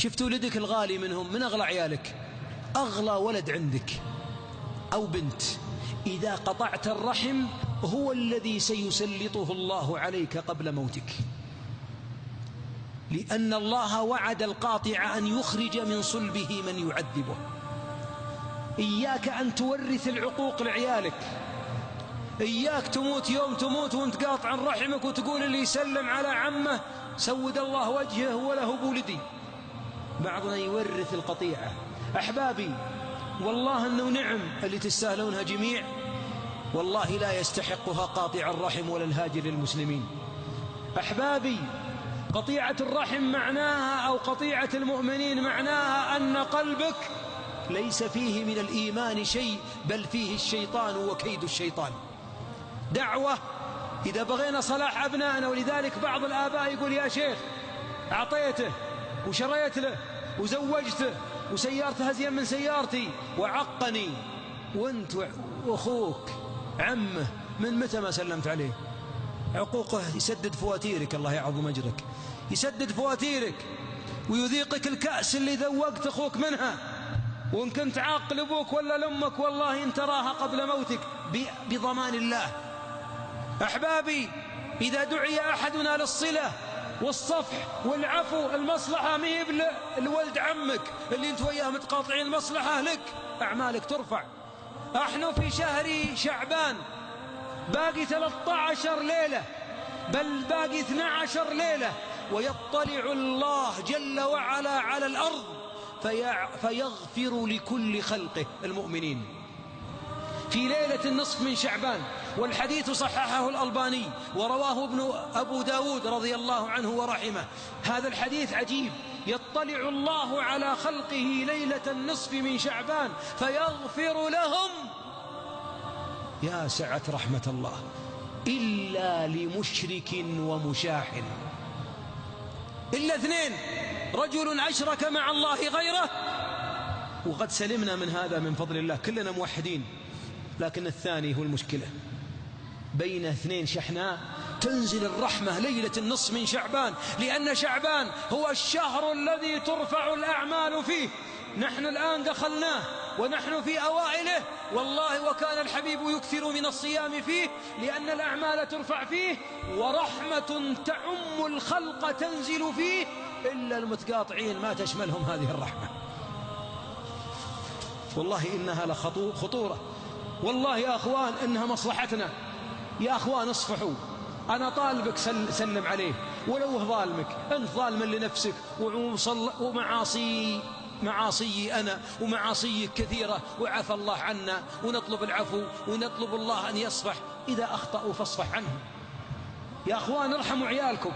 شفت ولدك الغالي منهم، من أغلى عيالك، أغلى ولد عندك أو بنت، إذا قطعت الرحم هو الذي سيسلطه الله عليك قبل موتك، لأن الله وعد القاطع أن يخرج من صلبه من يعذبه. إياك أن تورث العقوق لعيالك، إياك تموت يوم تموت وانت قاطع رحمك وتقول اللي يسلم على عمه سود الله وجهه وله بولدي. بعضنا يورث القطيعة. أحبابي، والله أنه نعم اللي تستاهلونها جميع، والله لا يستحقها قاطع الرحم ولا الهاجر للمسلمين. أحبابي، قطيعة الرحم معناها أو قطيعة المؤمنين معناها أن قلبك ليس فيه من الإيمان شيء، بل فيه الشيطان وكيد الشيطان. دعوة إذا بغينا صلاح أبنائنا. ولذلك بعض الآباء يقول يا شيخ أعطيته وشريت له وزوجته وسيارته أزين من سيارتي وعقني، وانت وأخوك عمه من متى ما سلمت عليه؟ عقوقه يسدد فواتيرك، الله يعظم أجرك، يسدد فواتيرك ويذيقك الكأس اللي ذوقت أخوك منها. وإن كنت عاقل أبوك ولا لأمك والله إن تراها قبل موتك بضمان الله. أحبابي، إذا دعي أحدنا للصلة والصفح والعفو، المصلحة مهب لولد عمك اللي انت وياه متقاطعين، المصلحة لك، أعمالك ترفع. احنا في شهر شعبان، باقي 13 ليلة، بل باقي 12 ليلة، ويطلع الله جل وعلا على الأرض فيغفر لكل خلقه المؤمنين في ليلة النصف من شعبان. والحديث صححه الألباني ورواه أبو داود رضي الله عنه ورحمه. هذا الحديث عجيب. يطلع الله على خلقه ليلة النصف من شعبان فيغفر لهم، يا سعة رحمة الله، إلا لمشرك ومشاح، إلا اثنين، رجل أشرك مع الله غيره. وقد سلمنا من هذا من فضل الله، كلنا موحدين، لكن الثاني هو المشكلة. بين اثنين شحناء تنزل الرحمة ليلة النصف من شعبان، لأن شعبان هو الشهر الذي ترفع الأعمال فيه. نحن الآن دخلناه ونحن في أوائله، والله وكان الحبيب يكثر من الصيام فيه، لأن الأعمال ترفع فيه، ورحمة تعم الخلق تنزل فيه، إلا المتقاطعين ما تشملهم هذه الرحمة. والله إنها لخطورة، والله يا أخوان إنها مصلحتنا. يا أخوان اصفحوا، أنا طالبك سلم عليه ولو هو ظالمك، أنت ظالما لنفسك معاصي أنا ومعاصيك كثيرة، وعفى الله عنا، ونطلب العفو ونطلب الله أن يصفح. إذا أخطأوا فاصفح عنهم. يا أخوان ارحموا عيالكم،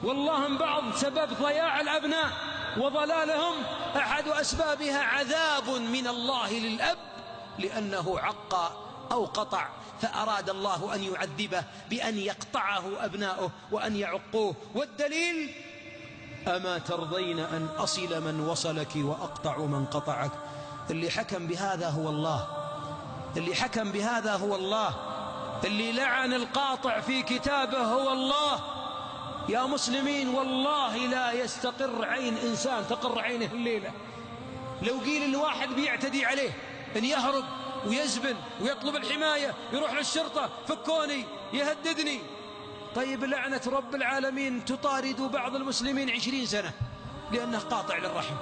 والله من بعض سبب ضياع الأبناء وضلالهم أحد أسبابها عذاب من الله للأب، لأنه عق أو قطع، فأراد الله أن يعذبه بأن يقطعه أبناؤه وأن يعقوه. والدليل: أما ترضين أن أصل من وصلك وأقطع من قطعك. اللي حكم بهذا هو الله، اللي حكم بهذا هو الله، اللي لعن القاطع في كتابه هو الله. يا مسلمين، والله لا يستقر عين إنسان تقر عينه الليلة لو قيل الواحد بيعتدي عليه أن يهرب ويزبن ويطلب الحماية، يروح للشرطة، فكوني، يهددني. طيب لعنة رب العالمين تطارد بعض المسلمين 20 سنة لأنه قاطع للرحم.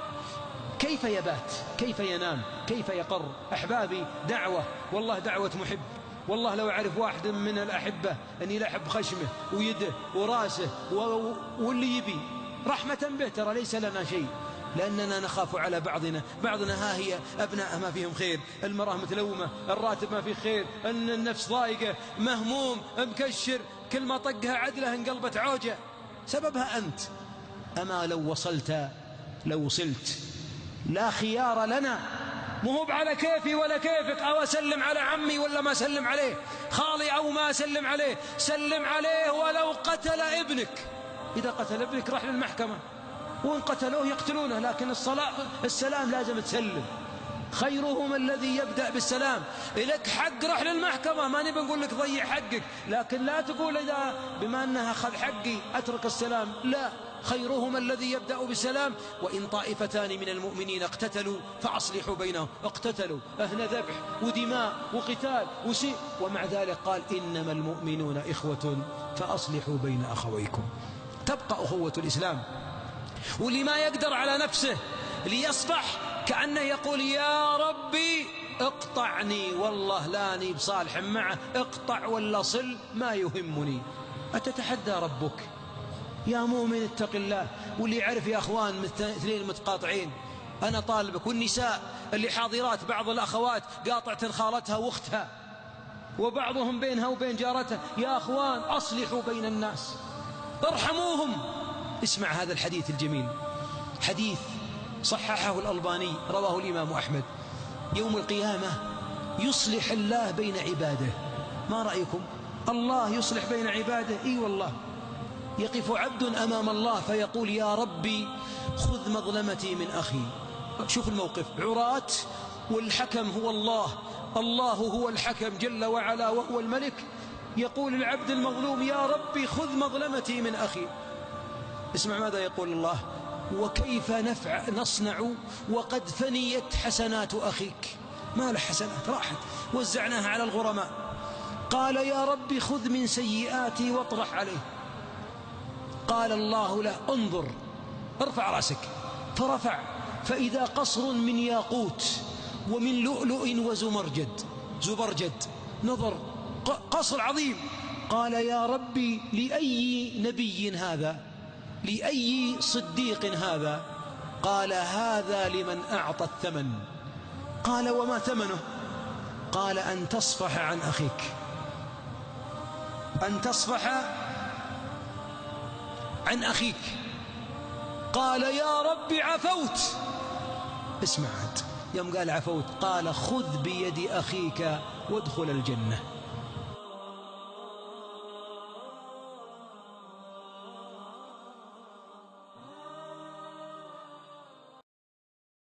كيف يبات؟ كيف ينام؟ كيف يقر؟ أحبابي، دعوة، والله دعوة محب. والله لو أعرف واحد من الأحبة أني لا أحب خشمه ويده وراسه واللي يبي رحمة به، ترى ليس لنا شيء، لأننا نخاف على بعضنا ها هي أبناء ما فيهم خير، المرأة متلومة، الراتب ما فيه خير، أن النفس ضايقة، مهموم، مكشر، كل ما طقها عدله انقلبت عوجة، سببها أنت. أما لو وصلت، لو وصلت، لا خيار لنا، مو على كيفي ولا كيفك، أو أسلم على عمي ولا ما أسلم عليه، خالي أو ما أسلم عليه، سلم عليه ولو قتل ابنك. إذا قتل ابنك راح للمحكمة، وإن قتلوه يقتلونه، لكن السلام لازم تسلم. خيرهم الذي يبدأ بالسلام. إلك حق راح للمحكمة، ما نبي نقول لك ضيع حقك، لكن لا تقول إذا بما أنها أخذ حقي أترك السلام، لا، خيرهما الذي يبدأ بالسلام. وإن طائفتان من المؤمنين اقتتلوا فأصلحوا بينهم. اقتتلوا، أهنى ذبح ودماء وقتال وسيء، ومع ذلك قال إنما المؤمنون إخوة فأصلحوا بين أخويكم. تبقى أخوة الإسلام. واللي ما يقدر على نفسه ليصفح كأنه يقول يا ربي اقطعني، والله لاني بصالح معه، اقطع ولا صل ما يهمني. أتتحدى ربك يا مؤمن اتق الله. واللي يعرف يا أخوان اثنين متقاطعين، أنا طالبك، والنساء اللي حاضرات بعض الأخوات قاطعة خالتها واختها، وبعضهم بينها وبين جارتها، يا أخوان أصلحوا بين الناس، ارحموهم. اسمع هذا الحديث الجميل، حديث صححه الألباني، رواه الإمام أحمد. يوم القيامة يصلح الله بين عباده. ما رأيكم؟ الله يصلح بين عباده. إي والله. يقف عبد أمام الله فيقول يا ربي خذ مظلمتي من أخي. شوف الموقف، عراة والحكم هو الله، الله هو الحكم جل وعلا وهو الملك. يقول العبد المظلوم يا ربي خذ مظلمتي من أخي. اسمع ماذا يقول الله: وكيف نصنع وقد فنيت حسنات أخيك. ما له حسنات، راحت وزعناها على الغرماء. قال يا ربي خذ من سيئاتي واطرح عليه. قال الله له انظر، ارفع رأسك. فرفع فإذا قصر من ياقوت ومن لؤلؤ زبرجد. نظر قصر عظيم. قال يا ربي لأي نبي هذا؟ لأي صديق هذا؟ قال هذا لمن أعطى الثمن. قال وما ثمنه؟ قال أن تصفح عن أخيك، أن تصفح عن أخيك. قال يا ربي عفوت. اسمع يوم قال عفوت قال خذ بيد أخيك وادخل الجنة.